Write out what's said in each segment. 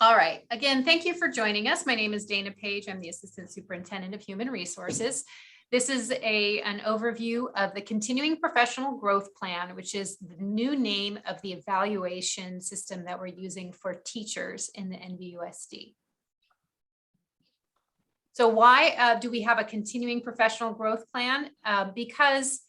All right. Again, thank you for joining us. My name is Dana Page. I'm the Assistant Superintendent of Human Resources. This is an overview of the Continuing Professional Growth Plan, which is the new name of the evaluation system that we're using for teachers in the NVUSD. So why do we have a Continuing Professional Growth Plan? Because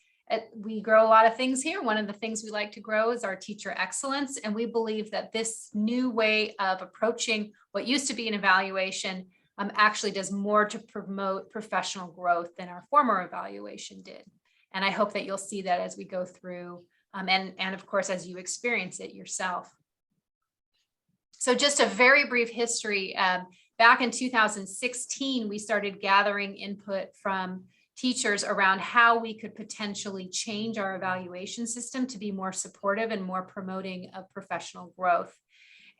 we grow a lot of things here. One of the things we like to grow is our teacher excellence. And we believe that this new way of approaching what used to be an evaluation actually does more to promote professional growth than our former evaluation did. And I hope that you'll see that as we go through and of course, as you experience it yourself. So just a very brief history. Back in 2016, we started gathering input from teachers around how we could potentially change our evaluation system to be more supportive and more promoting of professional growth.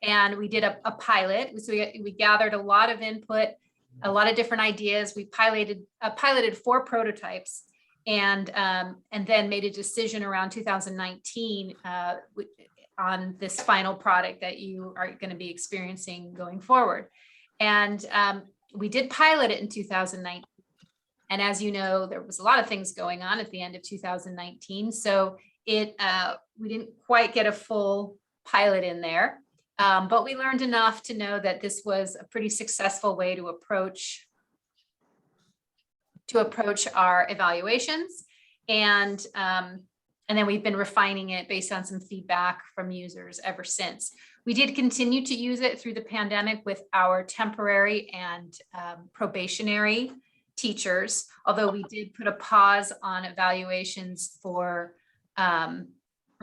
And we did a pilot. So we gathered a lot of input, a lot of different ideas. We piloted 4 prototypes and then made a decision around 2019 on this final product that you are going to be experiencing going forward. And we did pilot it in 2019. And as you know, there was a lot of things going on at the end of 2019. So we didn't quite get a full pilot in there, but we learned enough to know that this was a pretty successful way to approach our evaluations. And then we've been refining it based on some feedback from users ever since. We did continue to use it through the pandemic with our temporary and probationary teachers, although we did put a pause on evaluations for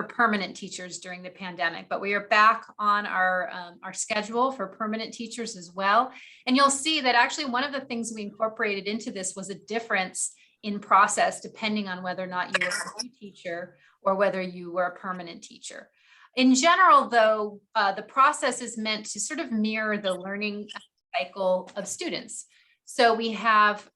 permanent teachers during the pandemic, but we are back on our schedule for permanent teachers as well. And you'll see that actually one of the things we incorporated into this was a difference in process depending on whether or not you were a new teacher or whether you were a permanent teacher. In general, though, the process is meant to sort of mirror the learning cycle of students. So we have,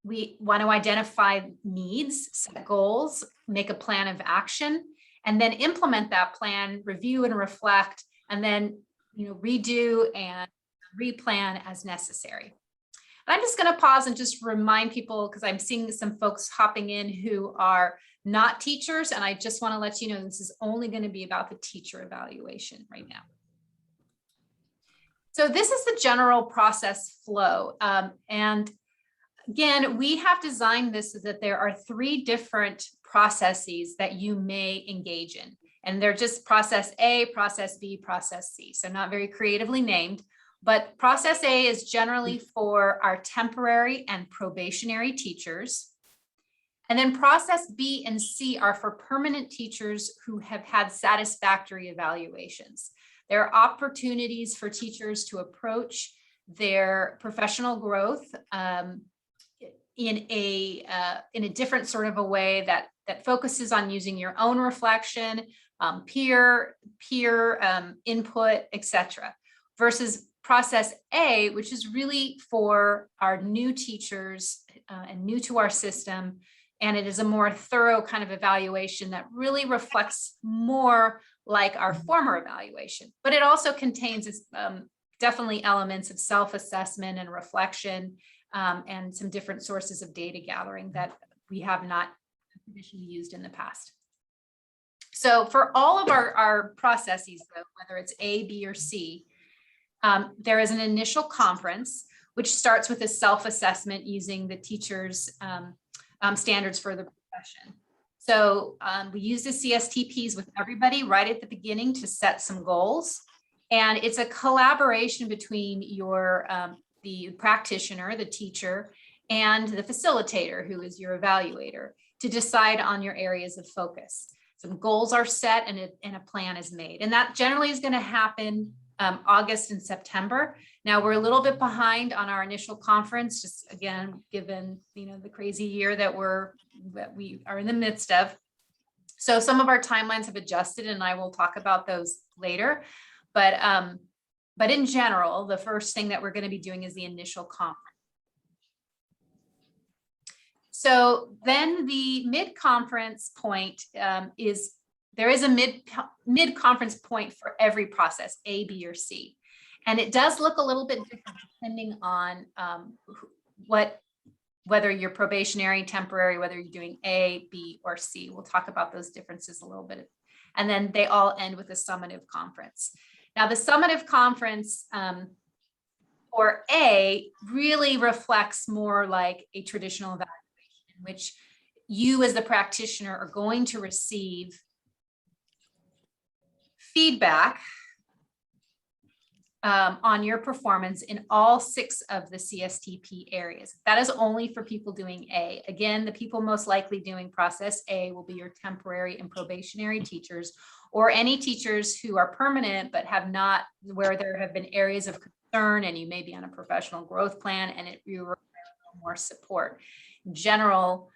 we want to identify needs, set goals, make a plan of action, and then implement that plan, review and reflect, and then redo and replan as necessary. And I'm just going to pause and just remind people, because I'm seeing some folks hopping in who are not teachers, and I just want to let you know this is only going to be about the teacher evaluation right now. So this is the general process flow. And again, we have designed this so that there are 3 different processes that you may engage in. And they're just process A, process B, process C. So not very creatively named, but process A is generally for our temporary and probationary teachers. And then process B and C are for permanent teachers who have had satisfactory evaluations. There are opportunities for teachers to approach their professional growth in a different sort of a way that focuses on using your own reflection, peer input, etc. Versus process A, which is really for our new teachers and new to our system. And it is a more thorough kind of evaluation that really reflects more like our former evaluation, but it also contains definitely elements of self-assessment and reflection and some different sources of data gathering that we have not traditionally used in the past. So for all of our processes, though, whether it's A, B, or C, there is an initial conference, which starts with a self-assessment using the teacher's standards for the profession. So we use the CSTPs with everybody right at the beginning to set some goals. And it's a collaboration between the practitioner, the teacher, and the facilitator, who is your evaluator, to decide on your areas of focus. Some goals are set and a plan is made. And that generally is going to happen August and September. Now we're a little bit behind on our initial conference, just again, given the crazy year that we are in the midst of. So some of our timelines have adjusted, and I will talk about those later. But in general, the first thing that we're going to be doing is the initial conference. So then the mid-conference point is there is a mid conference point for every process, A, B, or C. And it does look a little bit different depending on whether you're probationary, temporary, whether you're doing A, B, or C. We'll talk about those differences a little bit. And then they all end with a summative conference. Now, the summative conference for A really reflects more like a traditional evaluation in which you as the practitioner are going to receive feedback on your performance in all 6 of the CSTP areas. That is only for people doing A. Again, the people most likely doing process A will be your temporary and probationary teachers, or any teachers who are permanent but have not, where there have been areas of concern and you may be on a professional growth plan and you require more support. In general,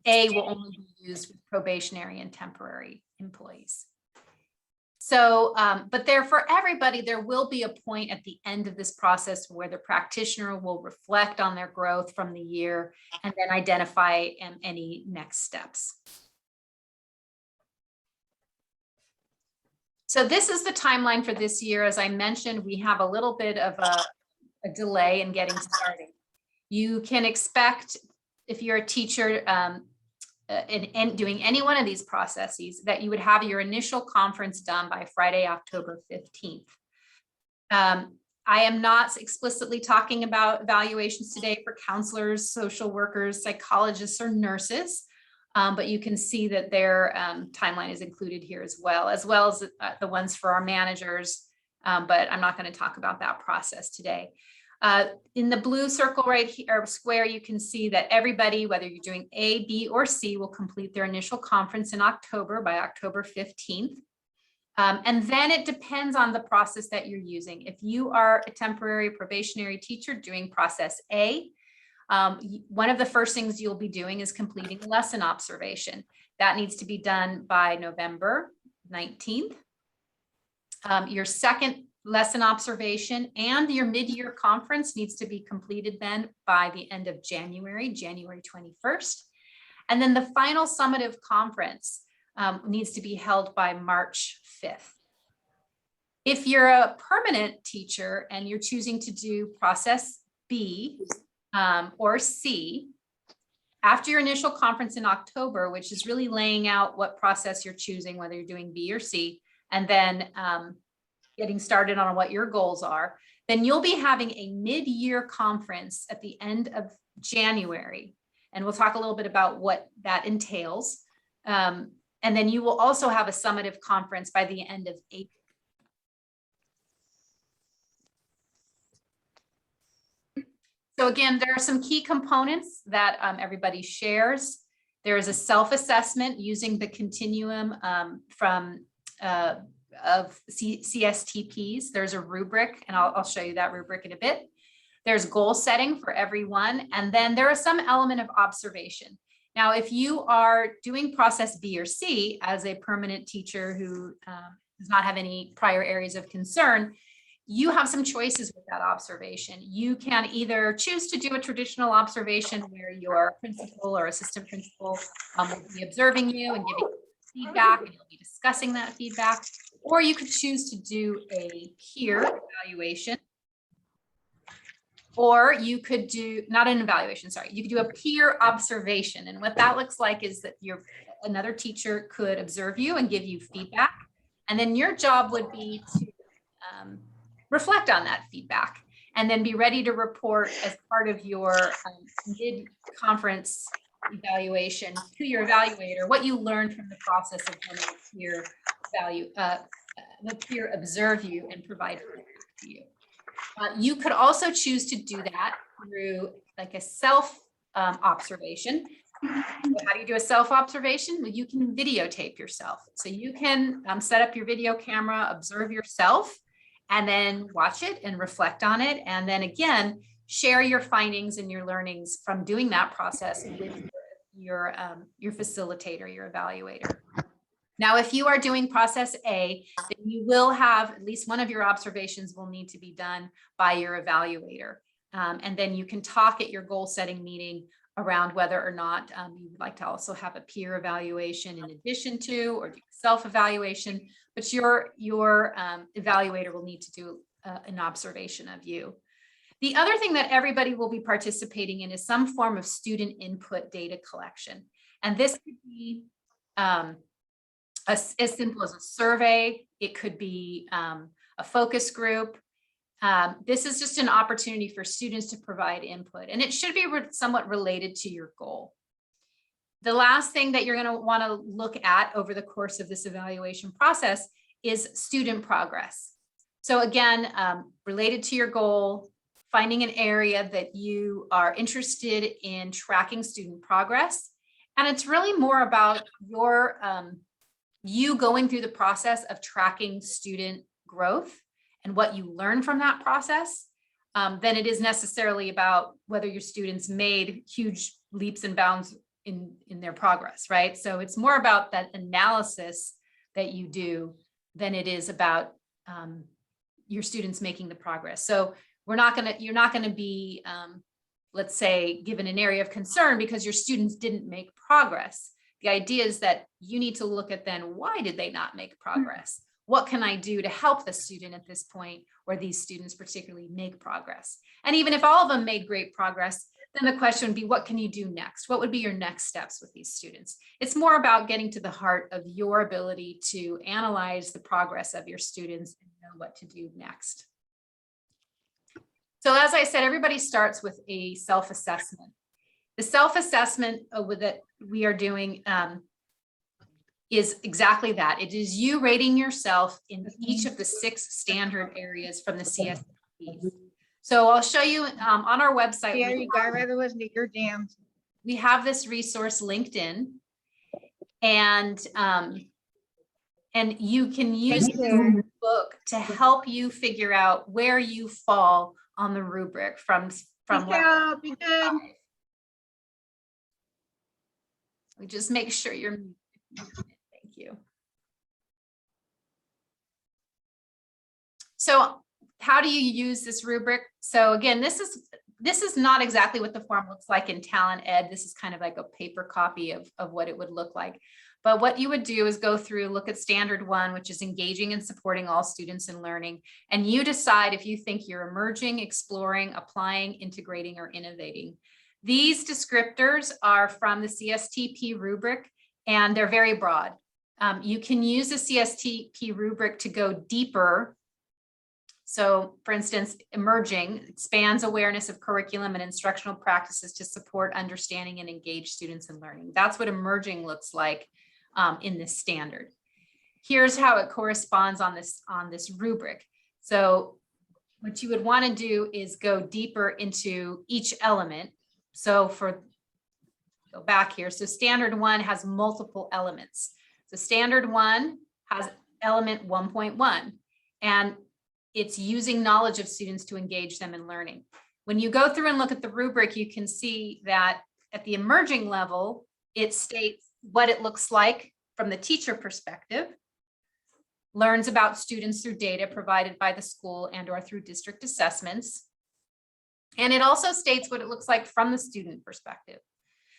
A will only be used with probationary and temporary employees. So, but there for everybody, there will be a point at the end of this process where the practitioner will reflect on their growth from the year and then identify any next steps. So this is the timeline for this year. As I mentioned, we have a little bit of a delay in getting started. You can expect, if you're a teacher, in doing any one of these processes, that you would have your initial conference done by Friday, October 15th. I am not explicitly talking about evaluations today for counselors, social workers, psychologists, or nurses, but you can see that their timeline is included here as well as the ones for our managers, but I'm not going to talk about that process today. In the blue circle right here, or square, you can see that everybody, whether you're doing A, B, or C, will complete their initial conference in October by October 15th. And then it depends on the process that you're using. If you are a temporary probationary teacher doing process A, one of the first things you'll be doing is completing a lesson observation. That needs to be done by November 19th. Your second lesson observation and your mid-year conference needs to be completed then by the end of January 21st. And then the final summative conference needs to be held by March 5th. If you're a permanent teacher and you're choosing to do process B or C, after your initial conference in October, which is really laying out what process you're choosing, whether you're doing B or C, and then getting started on what your goals are, then you'll be having a mid-year conference at the end of January. And we'll talk a little bit about what that entails. And then you will also have a summative conference by the end of April. So again, there are some key components that everybody shares. There is a self-assessment using the continuum of CSTPs. There's a rubric, and I'll show you that rubric in a bit. There's goal setting for everyone, and then there is some element of observation. Now, if you are doing process B or C as a permanent teacher who does not have any prior areas of concern, you have some choices with that observation. You can either choose to do a traditional observation where your principal or assistant principal will be observing you and giving feedback, and you'll be discussing that feedback. Or you could choose to do a peer evaluation, or you could do, not an evaluation, sorry, you could do a peer observation. And what that looks like is that another teacher could observe you and give you feedback. And then your job would be to reflect on that feedback and then be ready to report as part of your mid-conference evaluation to your evaluator what you learned from the process of having the peer observe you and provide feedback to you. You could also choose to do that through like a self observation. How do you do a self-observation? Well, you can videotape yourself. So you can set up your video camera, observe yourself, and then watch it and reflect on it. And then again, share your findings and your learnings from doing that process with your facilitator, your evaluator. Now, if you are doing process A, then you will have at least one of your observations will need to be done by your evaluator. And then you can talk at your goal setting meeting around whether or not you would like to also have a peer evaluation in addition to, or do self-evaluation, but your evaluator will need to do an observation of you. The other thing that everybody will be participating in is some form of student input data collection. And this could be as simple as a survey. It could be a focus group. This is just an opportunity for students to provide input, and it should be somewhat related to your goal. The last thing that you're going to want to look at over the course of this evaluation process is student progress. So again, related to your goal, finding an area that you are interested in tracking student progress. And it's really more about your you going through the process of tracking student growth and what you learn from that process, than it is necessarily about whether your students made huge leaps and bounds in their progress, right? So it's more about that analysis that you do than it is about your students making the progress. So you're not gonna be, let's say, given an area of concern because your students didn't make progress. The idea is that you need to look at then, why did they not make progress? What can I do to help the student at this point, or these students particularly, make progress? And even if all of them made great progress, then the question would be, what can you do next? What would be your next steps with these students? It's more about getting to the heart of your ability to analyze the progress of your students and know what to do next. So as I said, everybody starts with a self-assessment. The self-assessment that we are doing is exactly that. It is you rating yourself in each of the 6 standard areas from the CSP. So I'll show you on our website. Yeah, you got rather listen to your jams. We have this resource linked in, and you can use the book to help you figure out where you fall on the rubric from level 5. We just make sure you're muted. Thank you. So how do you use this rubric? So again, this is not exactly what the form looks like in Talent Ed. This is kind of like a paper copy of what it would look like. But what you would do is go through, look at standard 1, which is engaging and supporting all students in learning. And you decide if you think you're emerging, exploring, applying, integrating, or innovating. These descriptors are from the CSTP rubric, and they're very broad. You can use the CSTP rubric to go deeper. So for instance, emerging expands awareness of curriculum and instructional practices to support understanding and engage students in learning. That's what emerging looks like in this standard. Here's how it corresponds on this rubric. So what you would want to do is go deeper into each element. So go back here. So standard 1 has multiple elements. So standard 1 has element 1.1, and it's using knowledge of students to engage them in learning. When you go through and look at the rubric, you can see that at the emerging level, it states what it looks like from the teacher perspective, learns about students through data provided by the school and/or through district assessments. And it also states what it looks like from the student perspective.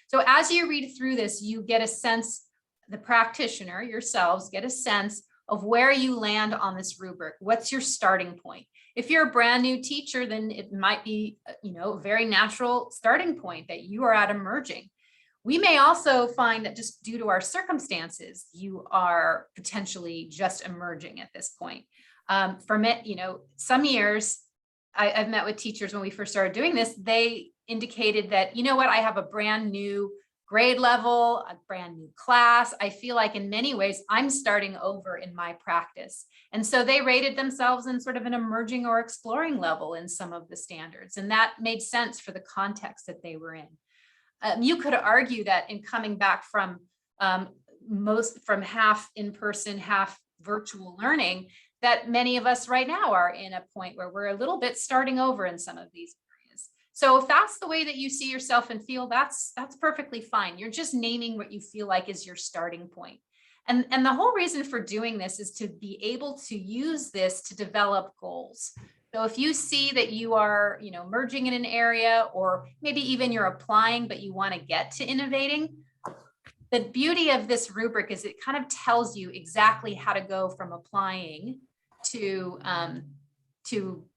So as you read through this, you get a sense, the practitioner yourselves get a sense of where you land on this rubric. What's your starting point? If you're a brand new teacher, then it might be, a very natural starting point that you are at emerging. We may also find that just due to our circumstances, you are potentially just emerging at this point. For me, some years I've met with teachers when we first started doing this, they indicated that, I have a brand new grade level, a brand new class. I feel like in many ways, I'm starting over in my practice. And so they rated themselves in sort of an emerging or exploring level in some of the standards. And that made sense for the context that they were in. You could argue that in coming back from half in-person, half virtual learning, that many of us right now are in a point where we're a little bit starting over in some of these areas. So if that's the way that you see yourself and feel, that's perfectly fine. You're just naming what you feel like is your starting point. And the whole reason for doing this is to be able to use this to develop goals. So if you see that you are, merging in an area, or maybe even you're applying, but you want to get to innovating, the beauty of this rubric is it kind of tells you exactly how to go from applying to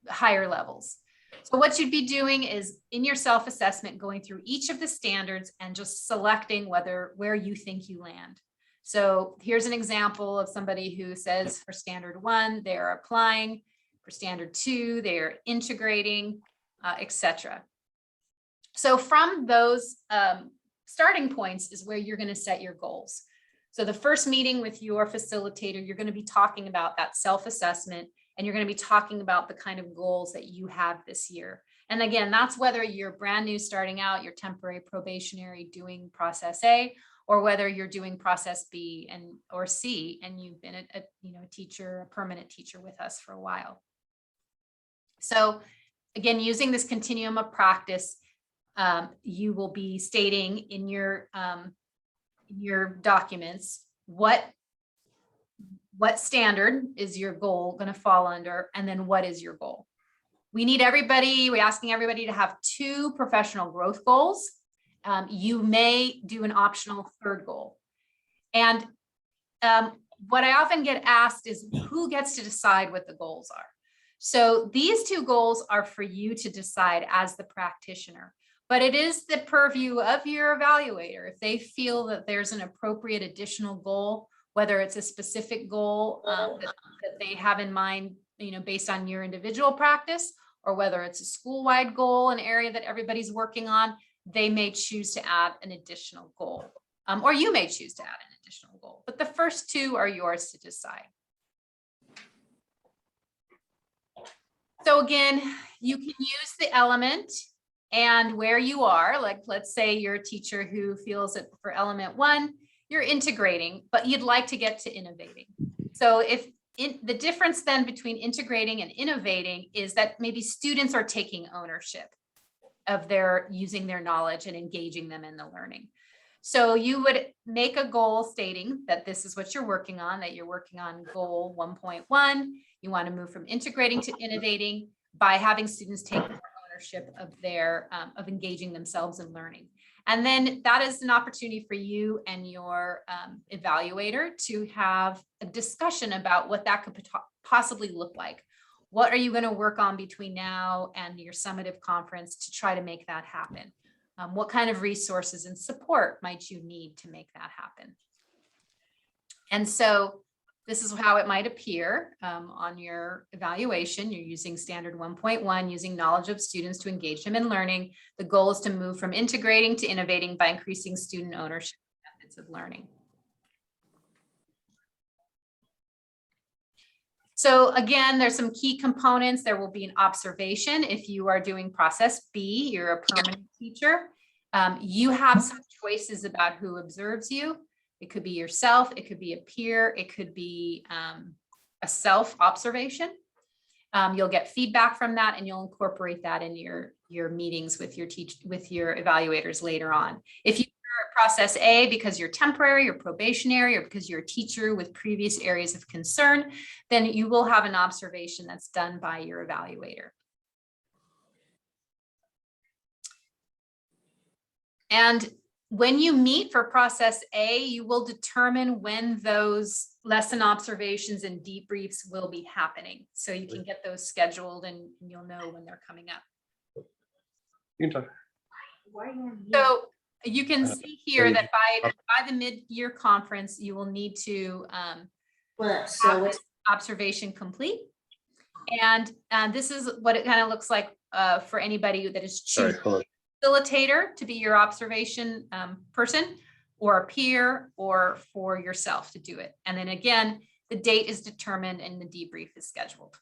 higher levels. So what you'd be doing is in your self-assessment, going through each of the standards and just selecting where you think you land. So here's an example of somebody who says for standard 1, they're applying. For standard 2, they're integrating, etc. So from those starting points is where you're going to set your goals. So the first meeting with your facilitator, you're going to be talking about that self-assessment, and you're going to be talking about the kind of goals that you have this year. And again, that's whether you're brand new starting out, you're temporary probationary doing process A, or whether you're doing process B or C, and you've been a teacher, a permanent teacher with us for a while. So again, using this continuum of practice, you will be stating in your documents what standard is your goal going to fall under, and then what is your goal. We're asking everybody to have 2 professional growth goals. You may do an optional 3rd goal. And what I often get asked is who gets to decide what the goals are. So these 2 goals are for you to decide as the practitioner, but it is the purview of your evaluator. If they feel that there's an appropriate additional goal, whether it's a specific goal that they have in mind, based on your individual practice, or whether it's a school-wide goal, an area that everybody's working on, they may choose to add an additional goal, or you may choose to add an additional goal. But the first 2 are yours to decide. So again, you can use the element and where you are, like let's say you're a teacher who feels that for element 1, you're integrating, but you'd like to get to innovating. So the difference then between integrating and innovating is that maybe students are taking ownership of using their knowledge and engaging them in the learning. So you would make a goal stating that this is what you're working on, that you're working on goal 1.1. You want to move from integrating to innovating by having students take more ownership of engaging themselves in learning. And then that is an opportunity for you and your evaluator to have a discussion about what that could possibly look like. What are you going to work on between now and your summative conference to try to make that happen? What kind of resources and support might you need to make that happen? And so this is how it might appear on your evaluation. You're using standard 1.1, using knowledge of students to engage them in learning. The goal is to move from integrating to innovating by increasing student ownership of methods of learning. So again, there's some key components. There will be an observation. If you are doing process B, you're a permanent teacher. You have some choices about who observes you. It could be yourself, it could be a peer, it could be a self-observation. You'll get feedback from that, and you'll incorporate that in your meetings with your evaluators later on. If you are process A because you're temporary or probationary, or because you're a teacher with previous areas of concern, then you will have an observation that's done by your evaluator. And when you meet for process A, you will determine when those lesson observations and debriefs will be happening. So you can get those scheduled and you'll know when they're coming up. You can talk. So you can see here that by the mid-year conference, you will need to have this observation complete. And this is what it kind of looks like for anybody that is choosing facilitator to be your observation person, or a peer, or for yourself to do it. And then again, the date is determined and the debrief is scheduled.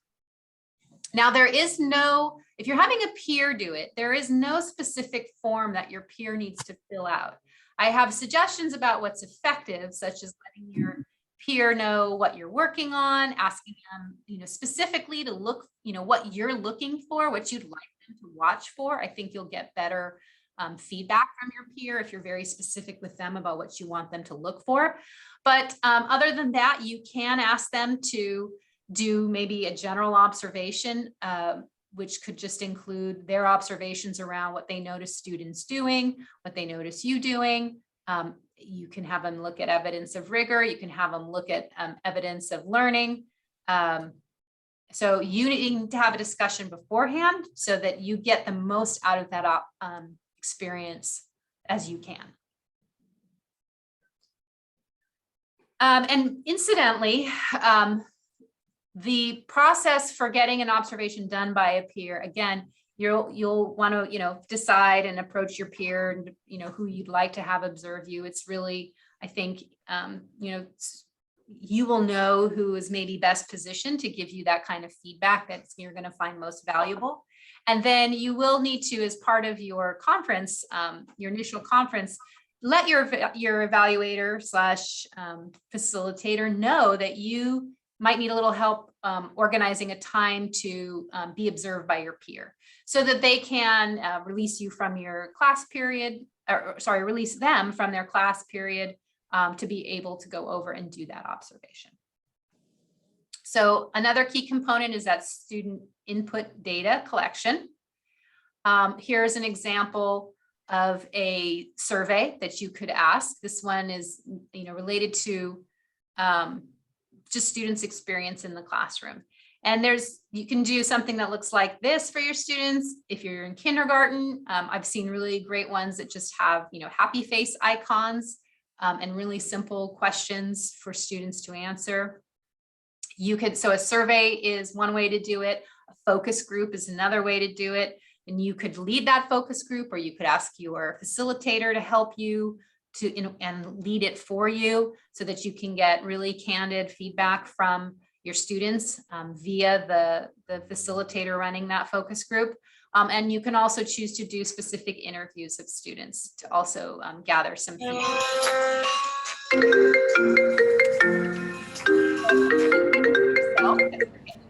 Now there is no, if you're having a peer do it, there is no specific form that your peer needs to fill out. I have suggestions about what's effective, such as letting your peer know what you're working on, asking them, specifically to look, what you're looking for, what you'd like them to watch for. I think you'll get better feedback from your peer if you're very specific with them about what you want them to look for. But other than that, you can ask them to do maybe a general observation, which could just include their observations around what they notice students doing, what they notice you doing. You can have them look at evidence of rigor. You can have them look at evidence of learning. So you need to have a discussion beforehand so that you get the most out of that experience as you can. And incidentally, the process for getting an observation done by a peer, again, you'll want to, decide and approach your peer and, who you'd like to have observe you. It's really, I think, you will know who is maybe best positioned to give you that kind of feedback that you're going to find most valuable. And then you will need to, as part of your conference, your initial conference, let your evaluator / facilitator know that you might need a little help organizing a time to be observed by your peer so that they can release you from your class period, release them from their class period to be able to go over and do that observation. So another key component is that student input data collection. Here's an example of a survey that you could ask. This one is, related to just students' experience in the classroom. And you can do something that looks like this for your students. If you're in kindergarten, I've seen really great ones that just have, happy face icons and really simple questions for students to answer. So a survey is one way to do it. A focus group is another way to do it. And you could lead that focus group, or you could ask your facilitator to help you and lead it for you so that you can get really candid feedback from your students via the facilitator running that focus group. And you can also choose to do specific interviews of students to also gather some feedback. A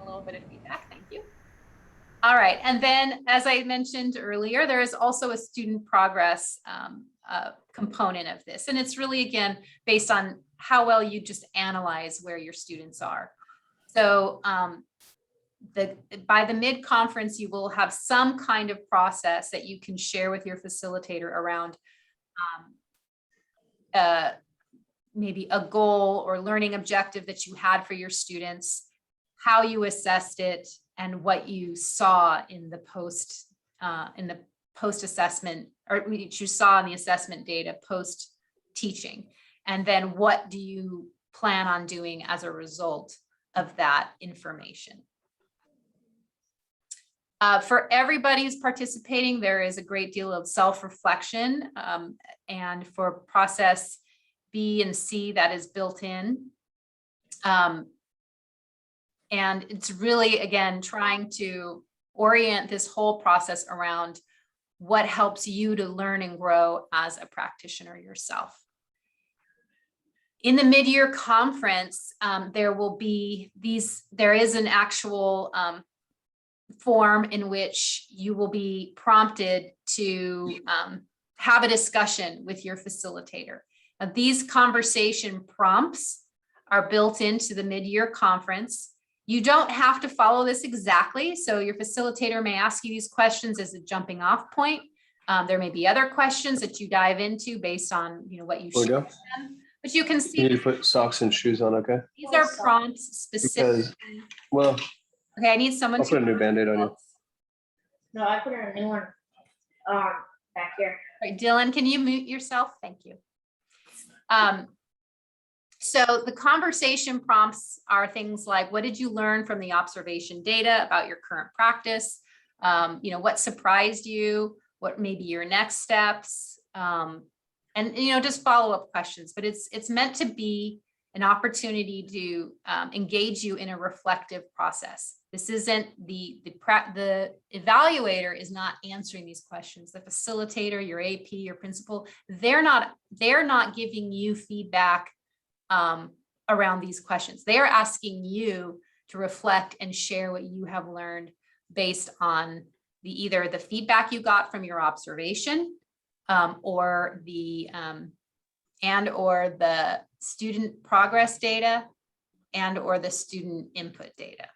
little bit of feedback, thank you. All right, and then as I mentioned earlier, there is also a student progress component of this. And it's really, again, based on how well you just analyze where your students are. So by the mid-conference, you will have some kind of process that you can share with your facilitator around maybe a goal or learning objective that you had for your students, how you assessed it, and what you saw in the post assessment, or what you saw in the assessment data post teaching. And then what do you plan on doing as a result of that information? For everybody who's participating, there is a great deal of self-reflection, and for process B and C that is built in. And it's really, again, trying to orient this whole process around what helps you to learn and grow as a practitioner yourself. In the mid-year conference, there is an actual form in which you will be prompted to have a discussion with your facilitator. Now, these conversation prompts are built into the mid-year conference. You don't have to follow this exactly. So your facilitator may ask you these questions as a jumping off point. There may be other questions that you dive into based on what you share with them. But you can see You need to put socks and shoes on, okay? These are prompts specific. Well, Okay, I need someone I'll put a new Band-Aid on you. No, I put a new one back here. All right, Dylan, can you mute yourself? Thank you. So the conversation prompts are things like, what did you learn from the observation data about your current practice? What surprised you? What may be your next steps? And just follow-up questions, but it's meant to be an opportunity to engage you in a reflective process. This isn't the evaluator is not answering these questions. The facilitator, your AP, your principal, they're not giving you feedback around these questions. They are asking you to reflect and share what you have learned based on either the feedback you got from your observation or the student progress data and or the student input data.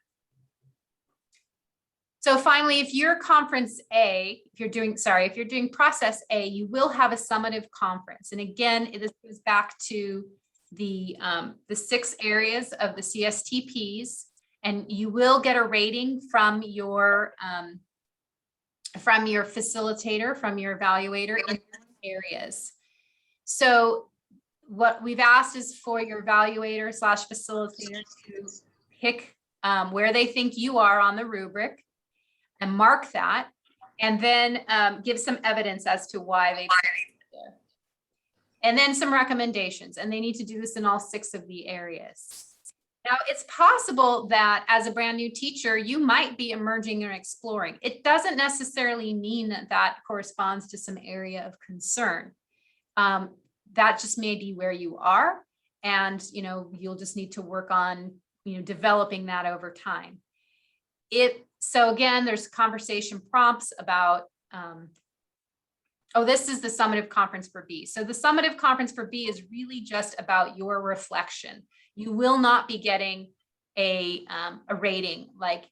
So finally, if you're conference A, if you're doing process A, you will have a summative conference. And again, this goes back to the 6 areas of the CSTPs, and you will get a rating from your facilitator, from your evaluator in areas. So what we've asked is for your evaluator / facilitator to pick where they think you are on the rubric and mark that, and then give some evidence as to why they put it there. And then some recommendations, and they need to do this in all 6 of the areas. Now, it's possible that as a brand new teacher, you might be emerging and exploring. It doesn't necessarily mean that that corresponds to some area of concern. That just may be where you are, and you'll just need to work on developing that over time. So again, there's conversation prompts about, this is the summative conference for B. So the summative conference for B is really just about your reflection. You will not be getting a rating like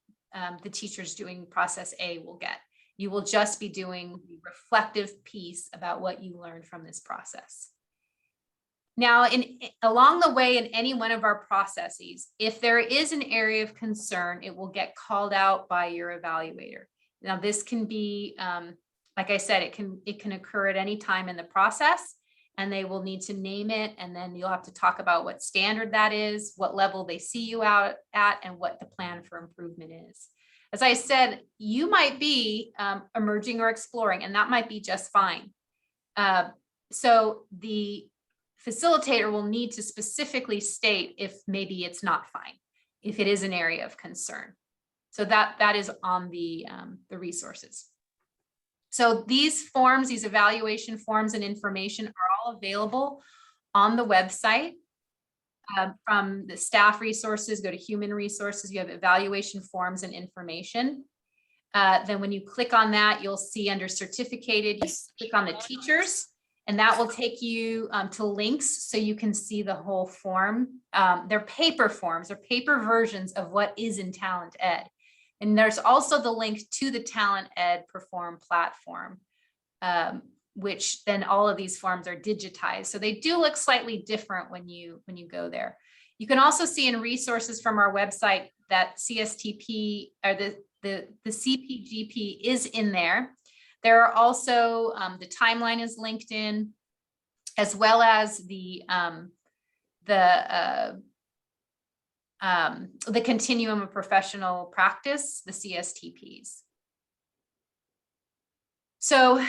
the teachers doing process A will get. You will just be doing the reflective piece about what you learned from this process. Now, along the way in any one of our processes, if there is an area of concern, it will get called out by your evaluator. Now, this can be, like I said, it can occur at any time in the process, and they will need to name it, and then you'll have to talk about what standard that is, what level they see you out at, and what the plan for improvement is. As I said, you might be emerging or exploring, and that might be just fine. So the facilitator will need to specifically state if maybe it's not fine, if it is an area of concern. So that is on the resources. So these forms, these evaluation forms and information are all available on the website. From the staff resources, go to human resources, you have evaluation forms and information. Then when you click on that, you'll see under certificated, you click on the teachers, and that will take you to links so you can see the whole form. They're paper forms, they're paper versions of what is in Talent Ed. And there's also the link to the Talent Ed Perform platform, which then all of these forms are digitized. So they do look slightly different when you go there. You can also see in resources from our website that CSTP or the CPGP is in there. There are also, the timeline is linked in, as well as the continuum of professional practice, the CSTPs. So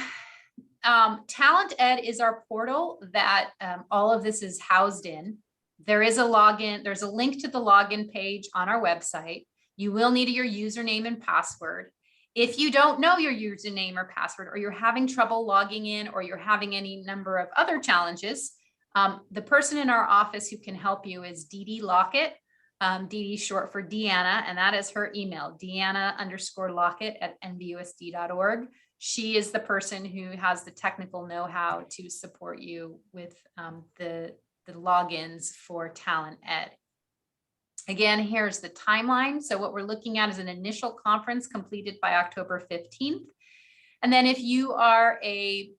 Talent Ed is our portal that all of this is housed in. There is a login, there's a link to the login page on our website. You will need your username and password. If you don't know your username or password, or you're having trouble logging in, or you're having any number of other challenges, the person in our office who can help you is Dee Dee Lockett. Dee Dee short for Deanna, and that is her email, Deanna_Lockett@nbusd.org. She is the person who has the technical know-how to support you with the logins for Talent Ed. Again, here's the timeline. So what we're looking at is an initial conference completed by October 15th. And then if you are a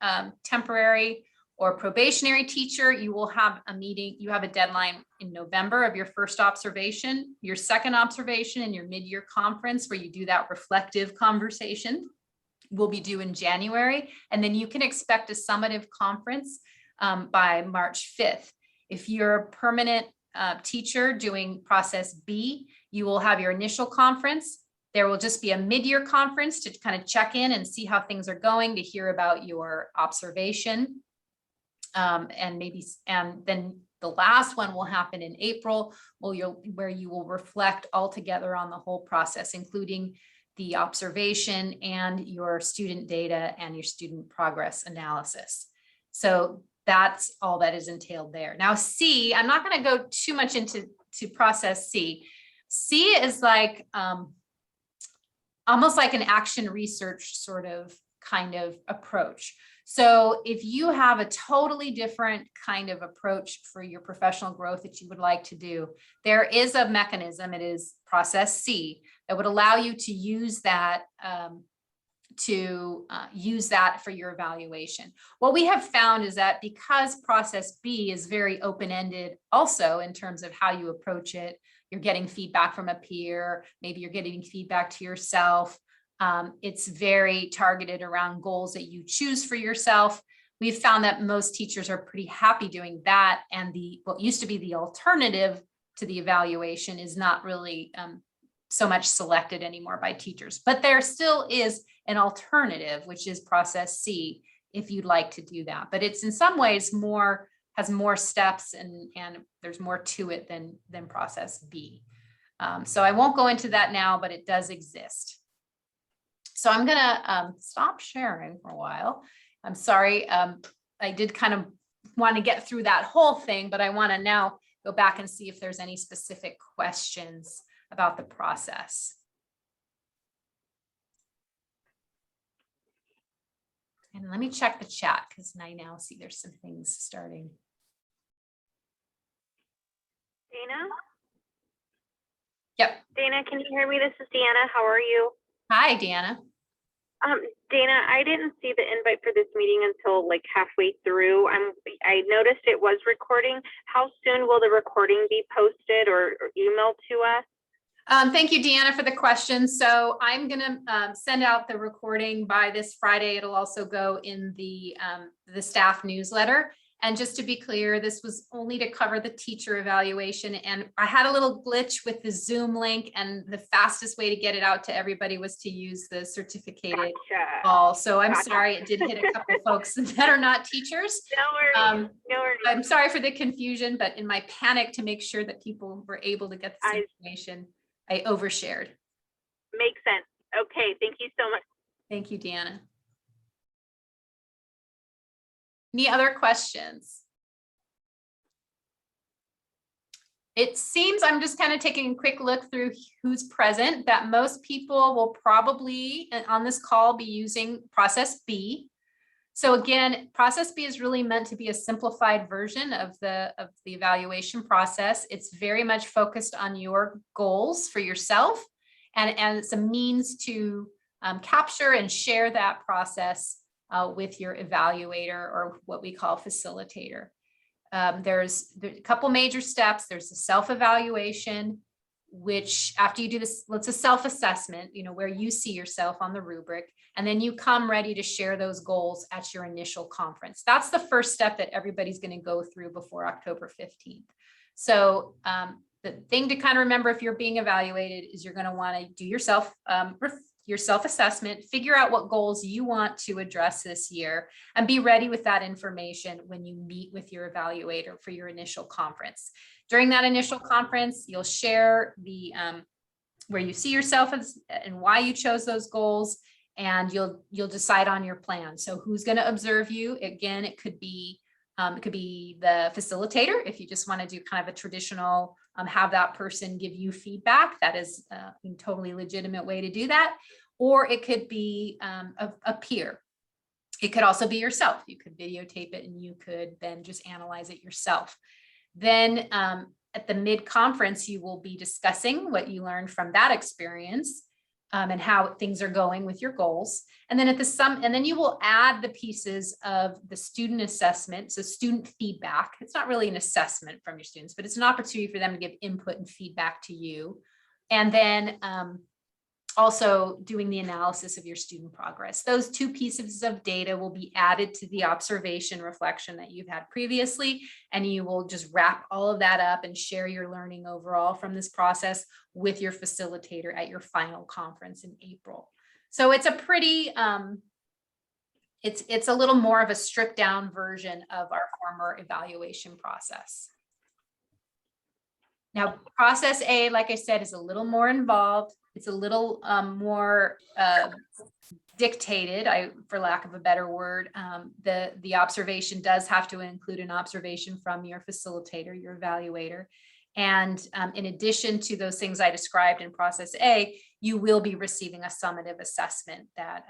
temporary or probationary teacher, you will have a meeting, you have a deadline in November of your first observation, your second observation, and your mid-year conference where you do that reflective conversation will be due in January. And then you can expect a summative conference by March 5th. If you're a permanent teacher doing process B, you will have your initial conference. There will just be a mid-year conference to kind of check in and see how things are going, to hear about your observation. And then the last one will happen in April, where you will reflect all together on the whole process, including the observation and your student data and your student progress analysis. So that's all that is entailed there. Now C, I'm not going to go too much into process C. C is like almost like an action research sort of kind of approach. So if you have a totally different kind of approach for your professional growth that you would like to do, there is a mechanism, it is process C, that would allow you to use that for your evaluation. What we have found is that because process B is very open-ended also in terms of how you approach it, you're getting feedback from a peer, maybe you're getting feedback to yourself. It's very targeted around goals that you choose for yourself. We've found that most teachers are pretty happy doing that. And what used to be the alternative to the evaluation is not really so much selected anymore by teachers, but there still is an alternative, which is process C, if you'd like to do that. But it's in some ways has more steps and there's more to it than process B. So I won't go into that now, but it does exist. So I'm gonna stop sharing for a while. I'm sorry, I did kind of want to get through that whole thing, but I want to now go back and see if there's any specific questions about the process. And let me check the chat because I now see there's some things starting. Dana? Yep. Dana, can you hear me? This is Deanna. How are you? Hi, Deanna. Dana, I didn't see the invite for this meeting until like halfway through. I noticed it was recording. How soon will the recording be posted or emailed to us? Thank you, Deanna, for the question. So I'm going to send out the recording by this Friday. It'll also go in the staff newsletter. And just to be clear, this was only to cover the teacher evaluation. And I had a little glitch with the Zoom link, and the fastest way to get it out to everybody was to use the certificated Gotcha. call. So I'm Gotcha. sorry, it did hit a couple of folks that are not teachers. No worries. No worries. I'm sorry for the confusion, but in my panic to make sure that people were able to get this information, I overshared. Makes sense. Okay, thank you so much. Thank you, Deanna. Any other questions? It seems, I'm just kind of taking a quick look through who's present, that most people will probably on this call be using process B. So again, process B is really meant to be a simplified version of the evaluation process. It's very much focused on your goals for yourself, and it's a means to capture and share that process with your evaluator, or what we call facilitator. There's a couple major steps. There's the self-evaluation, which after you do this, it's a self-assessment, where you see yourself on the rubric, and then you come ready to share those goals at your initial conference. That's the first step that everybody's going to go through before October 15th. So the thing to kind of remember if you're being evaluated is you're going to want to do your self-assessment, figure out what goals you want to address this year, and be ready with that information when you meet with your evaluator for your initial conference. During that initial conference, you'll share the where you see yourself as and why you chose those goals, and you'll decide on your plan. So who's going to observe you? Again, it could be the facilitator if you just want to do kind of a traditional have that person give you feedback. That is a totally legitimate way to do that. Or it could be a peer. It could also be yourself. You could videotape it and you could then just analyze it yourself. Then at the mid-conference, you will be discussing what you learned from that experience and how things are going with your goals. And then and then you will add the pieces of the student assessment. So student feedback. It's not really an assessment from your students, but it's an opportunity for them to give input and feedback to you. And then also doing the analysis of your student progress. Those two pieces of data will be added to the observation reflection that you've had previously, and you will just wrap all of that up and share your learning overall from this process with your facilitator at your final conference in April. So it's a pretty, it's a little more of a stripped down version of our former evaluation process. Now, process A, like I said, is a little more involved. It's a little more dictated, for lack of a better word. The observation does have to include an observation from your facilitator, your evaluator. And in addition to those things I described in process A, you will be receiving a summative assessment that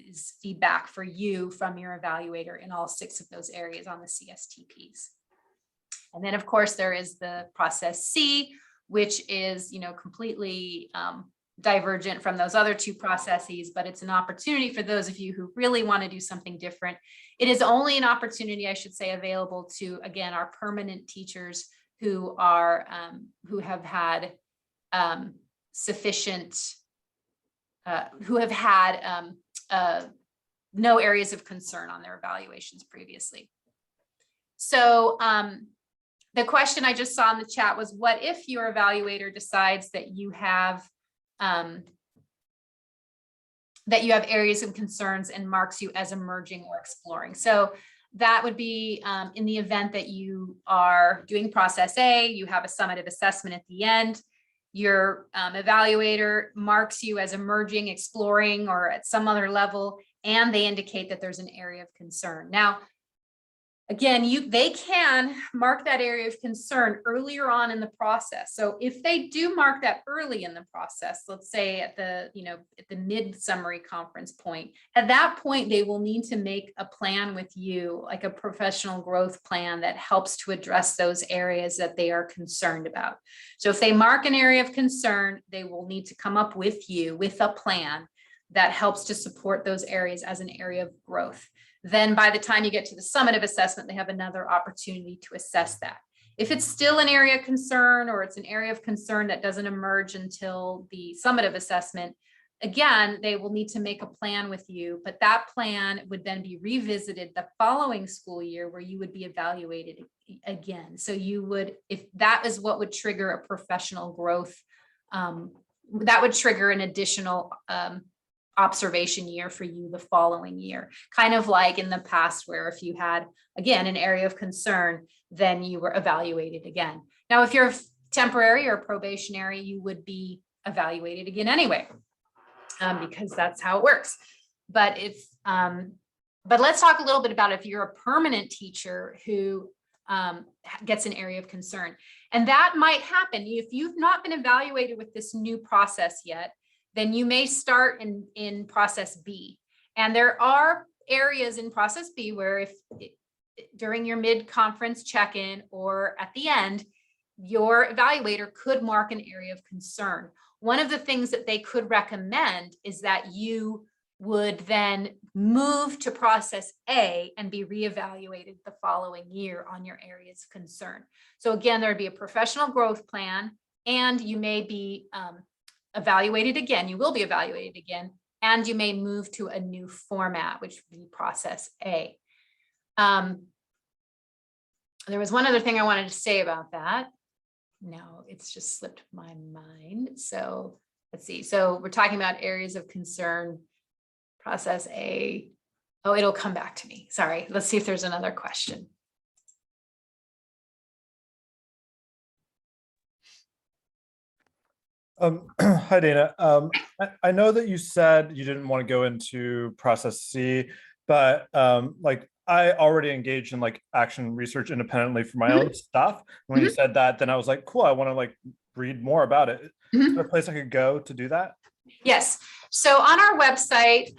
is feedback for you from your evaluator in all 6 of those areas on the CSTPs. And then, of course, there is the process C, which is, completely divergent from those other 2 processes, but it's an opportunity for those of you who really want to do something different. It is only an opportunity, I should say, available to, again, our permanent teachers who are who have had sufficient, who have had no areas of concern on their evaluations previously. So the question I just saw in the chat was, what if your evaluator decides that you have areas of concerns and marks you as emerging or exploring? So that would be in the event that you are doing process A, you have a summative assessment at the end, your evaluator marks you as emerging, exploring, or at some other level, and they indicate that there's an area of concern. Now, again, they can mark that area of concern earlier on in the process. So if they do mark that early in the process, let's say at the mid-summary conference point, at that point, they will need to make a plan with you, like a professional growth plan that helps to address those areas that they are concerned about. So if they mark an area of concern, they will need to come up with you with a plan that helps to support those areas as an area of growth. Then by the time you get to the summative assessment, they have another opportunity to assess that. If it's still an area of concern, or it's an area of concern that doesn't emerge until the summative assessment, again, they will need to make a plan with you, but that plan would then be revisited the following school year where you would be evaluated again. So you would, if that is what would trigger a professional growth, that would trigger an additional observation year for you the following year, kind of like in the past where if you had, again, an area of concern, then you were evaluated again. Now, if you're temporary or probationary, you would be evaluated again anyway, because that's how it works. But let's talk a little bit about if you're a permanent teacher who gets an area of concern. And that might happen if you've not been evaluated with this new process yet. Then you may start in process B. And there are areas in process B where if during your mid-conference check-in or at the end, your evaluator could mark an area of concern. One of the things that they could recommend is that you would then move to process A and be reevaluated the following year on your areas of concern. So again, there would be a professional growth plan, and you may be evaluated again. You will be evaluated again, and you may move to a new format, which would be process A. There was one other thing I wanted to say about that. No, it's just slipped my mind. So let's see. So we're talking about areas of concern, process A. Oh, it'll come back to me. Sorry. Let's see if there's another question. Hi, Dana. I know that you said you didn't want to go into process C, but like I already engaged in like action research independently for my own stuff. When you said that, then I was like, cool, I want to like read more about it. Is there a place I could go to do that? Yes. So on our website,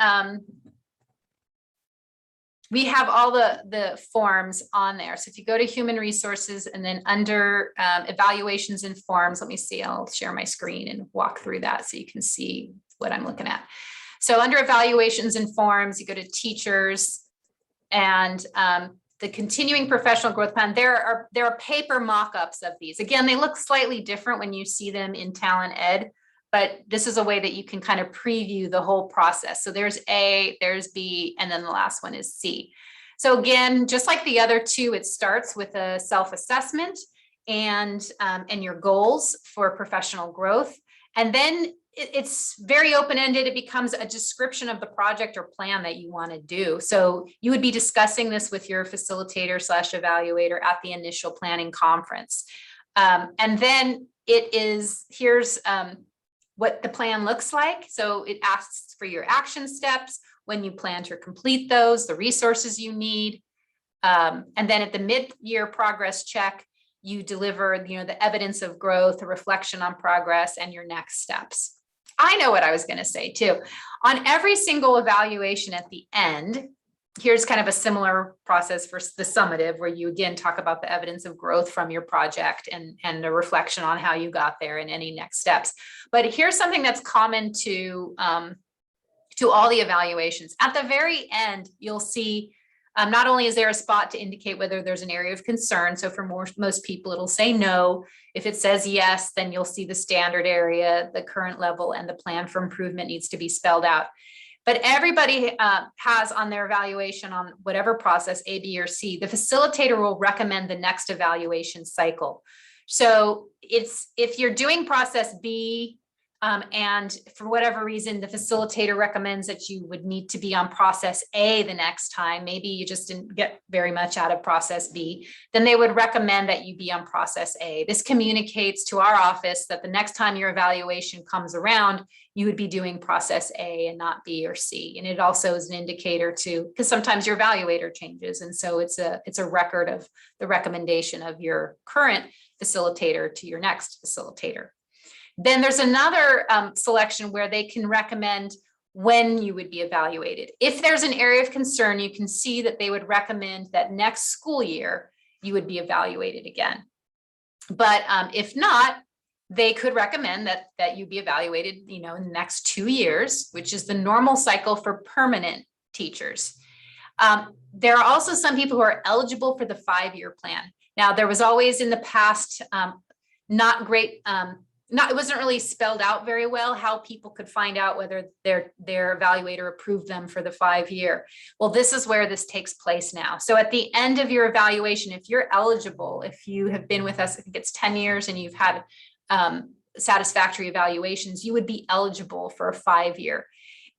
we have all the forms on there. So if you go to human resources and then under evaluations and forms, let me see, I'll share my screen and walk through that so you can see what I'm looking at. So under evaluations and forms, you go to teachers and the continuing professional growth plan. There are paper mock-ups of these. Again, they look slightly different when you see them in Talent Ed, but this is a way that you can kind of preview the whole process. So there's A, there's B, and then the last one is C. So again, just like the other two, it starts with a self-assessment and your goals for professional growth. And then it's very open-ended. It becomes a description of the project or plan that you want to do. So you would be discussing this with your facilitator / evaluator at the initial planning conference. And then here's what the plan looks like. So it asks for your action steps, when you plan to complete those, the resources you need. And then at the mid-year progress check, you deliver the evidence of growth, a reflection on progress, and your next steps. I know what I was going to say too. On every single evaluation at the end, here's kind of a similar process for the summative, where you again talk about the evidence of growth from your project and a reflection on how you got there and any next steps. But here's something that's common to all the evaluations. At the very end, you'll see not only is there a spot to indicate whether there's an area of concern. So for most people, it'll say no. If it says yes, then you'll see the standard area, the current level, and the plan for improvement needs to be spelled out. But everybody has on their evaluation on whatever process, A, B, or C, the facilitator will recommend the next evaluation cycle. So if you're doing process B, and for whatever reason, the facilitator recommends that you would need to be on process A the next time, maybe you just didn't get very much out of process B, then they would recommend that you be on process A. This communicates to our office that the next time your evaluation comes around, you would be doing process A and not B or C. And it also is an indicator to, because sometimes your evaluator changes. And so it's a record of the recommendation of your current facilitator to your next facilitator. Then there's another selection where they can recommend when you would be evaluated. If there's an area of concern, you can see that they would recommend that next school year you would be evaluated again. But if not, they could recommend that you be evaluated, in the next 2 years, which is the normal cycle for permanent teachers. There are also some people who are eligible for the 5-year plan. Now, there was always in the past not great. It wasn't really spelled out very well how people could find out whether their evaluator approved them for the 5-year. Well, this is where this takes place now. So at the end of your evaluation, if you're eligible, if you have been with us, I think it's 10 years and you've had satisfactory evaluations, you would be eligible for a 5-year.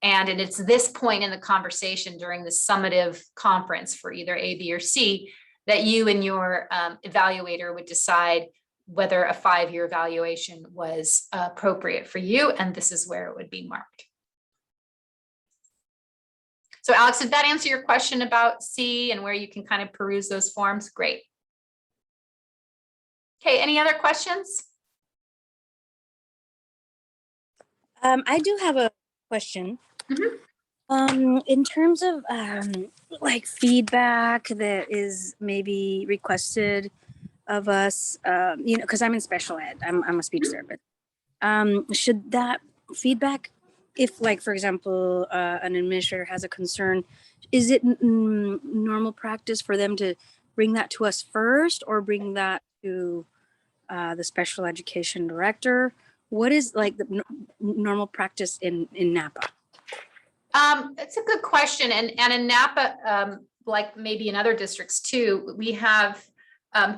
And it's this point in the conversation during the summative conference for either A, B, or C that you and your evaluator would decide whether a 5-year evaluation was appropriate for you, and this is where it would be marked. So Alex, did that answer your question about C and where you can kind of peruse those forms? Great. Okay, any other questions? I do have a question. In terms of like feedback that is maybe requested of us, because I'm in special ed, I'm a speech therapist. Should that feedback, if like, for example, an administrator has a concern, is it normal practice for them to bring that to us first or bring that to the special education director? What is like the normal practice in Napa? It's a good question. And in Napa, like maybe in other districts too, we have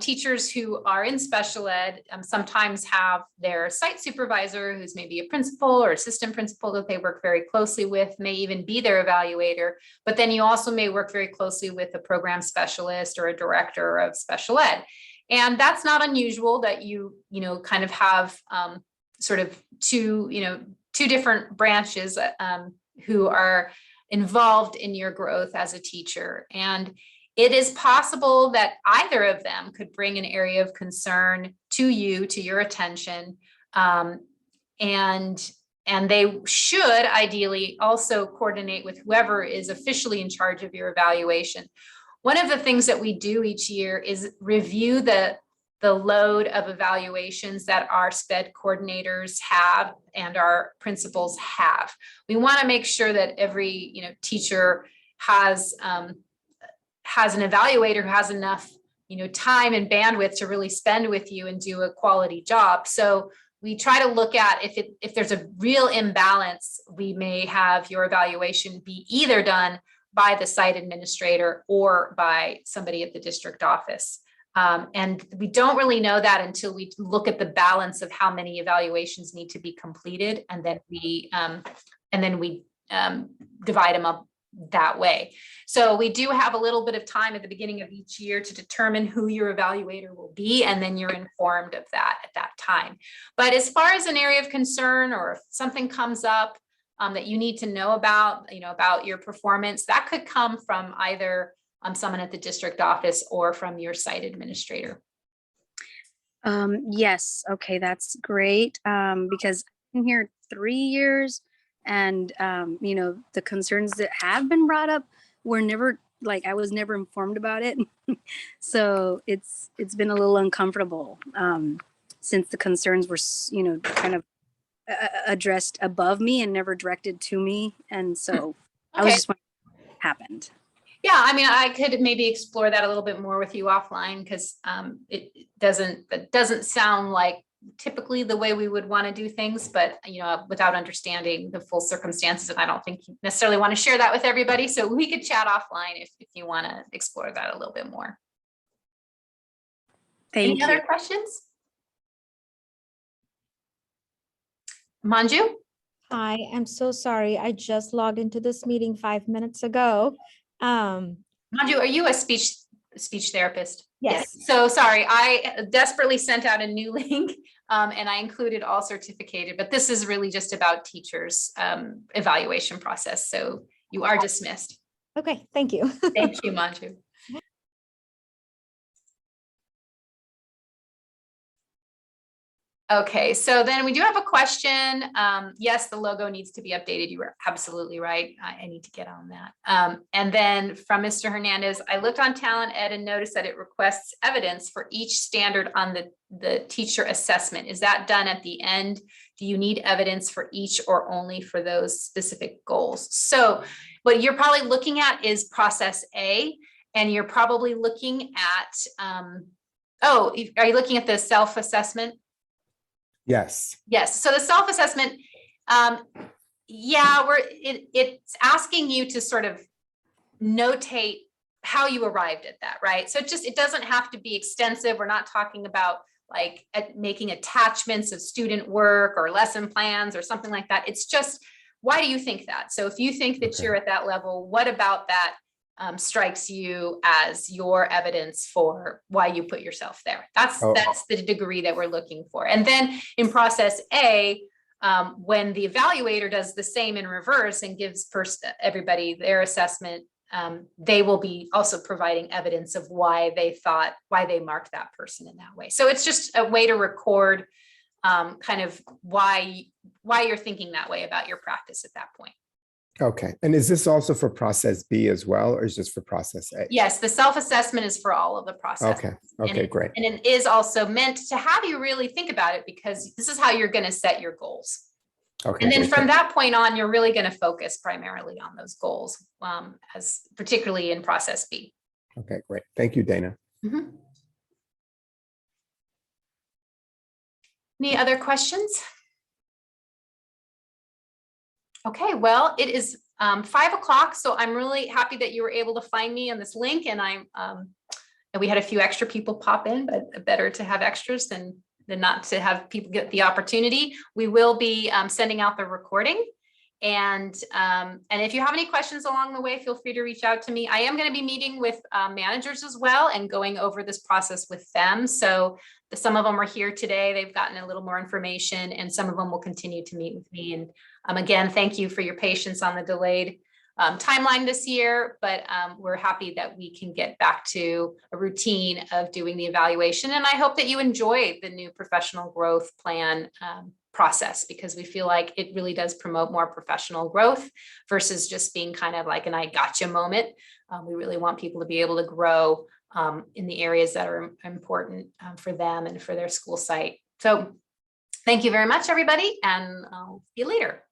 teachers who are in special ed sometimes have their site supervisor, who's maybe a principal or assistant principal that they work very closely with, may even be their evaluator. But then you also may work very closely with a program specialist or a director of special ed. And that's not unusual that you kind of have sort of two different branches who are involved in your growth as a teacher. And it is possible that either of them could bring an area of concern to your attention. And they should ideally also coordinate with whoever is officially in charge of your evaluation. One of the things that we do each year is review the load of evaluations that our SPED coordinators have and our principals have. We want to make sure that every teacher has an evaluator who has enough time and bandwidth to really spend with you and do a quality job. So we try to look at if there's a real imbalance, we may have your evaluation be either done by the site administrator or by somebody at the district office. And we don't really know that until we look at the balance of how many evaluations need to be completed, and then we divide them up that way. So we do have a little bit of time at the beginning of each year to determine who your evaluator will be, and then you're informed of that at that time. But as far as an area of concern, or if something comes up that you need to know about, about your performance, that could come from either someone at the district office or from your site administrator. Yes. Okay. That's great. Because been here 3 years, and you know, the concerns that have been brought up were never, like, I was never informed about it. So it's been a little uncomfortable since the concerns were, you know, kind of addressed above me and never directed to me. And so I was Okay. just wondering what happened. Yeah, I mean, I could maybe explore that a little bit more with you offline, because it doesn't sound like typically the way we would want to do things, but you know, without understanding the full circumstances, and I don't think you necessarily want to share that with everybody. So we could chat offline if you want to explore that a little bit more. Thank Any you. other questions? Manju? Hi, I'm so sorry. I just logged into this meeting 5 minutes ago. Manju, are you a speech therapist? Yes. So sorry, I desperately sent out a new link and I included all certificated, but this is really just about teachers' evaluation process. So you are dismissed. Okay, thank you. Thank you, Manju. Okay, so then we do have a question. Yes, the logo needs to be updated. You were absolutely right. I need to get on that. And then from Mr. Hernandez, I looked on Talent Ed and noticed that it requests evidence for each standard on the teacher assessment. Is that done at the end? Do you need evidence for each or only for those specific goals? So what you're probably looking at is process A, and you're probably looking at, oh, are you looking at the self-assessment? Yes. Yes. So the self-assessment, yeah, it's asking you to sort of notate how you arrived at that, right? So it doesn't have to be extensive. We're not talking about like making attachments of student work or lesson plans or something like that. It's just, why do you think that? So if you think that you're at that level, what about that strikes you as your evidence for why you put yourself there? That's the degree that we're looking for. And then in process A, when the evaluator does the same in reverse and gives everybody their assessment, they will be also providing evidence of why they marked that person in that way. So it's just a way to record kind of why you're thinking that way about your practice at that point. Okay. And is this also for process B as well, or is this for process A? Yes, the self-assessment is for all of the process. Okay. Okay, great. And it is also meant to have you really think about it, because this is how you're going to set your goals. Okay. And then great. from that point on, you're really going to focus primarily on those goals, as particularly in process B. Okay, great. Thank you, Dana. Mm-hmm. Any other questions? Okay, well, it is 5 o'clock, so I'm really happy that you were able to find me on this link, and and we had a few extra people pop in, but better to have extras than not to have people get the opportunity. We will be sending out the recording, and if you have any questions along the way, feel free to reach out to me. I am going to be meeting with managers as well and going over this process with them. So some of them are here today. They've gotten a little more information, and some of them will continue to meet with me. And again, thank you for your patience on the delayed timeline this year, but we're happy that we can get back to a routine of doing the evaluation. And I hope that you enjoy the new professional growth plan process, because we feel like it really does promote more professional growth versus just being kind of like an I gotcha moment. We really want people to be able to grow in the areas that are important for them and for their school site. So thank you very much, everybody, and I'll see you later.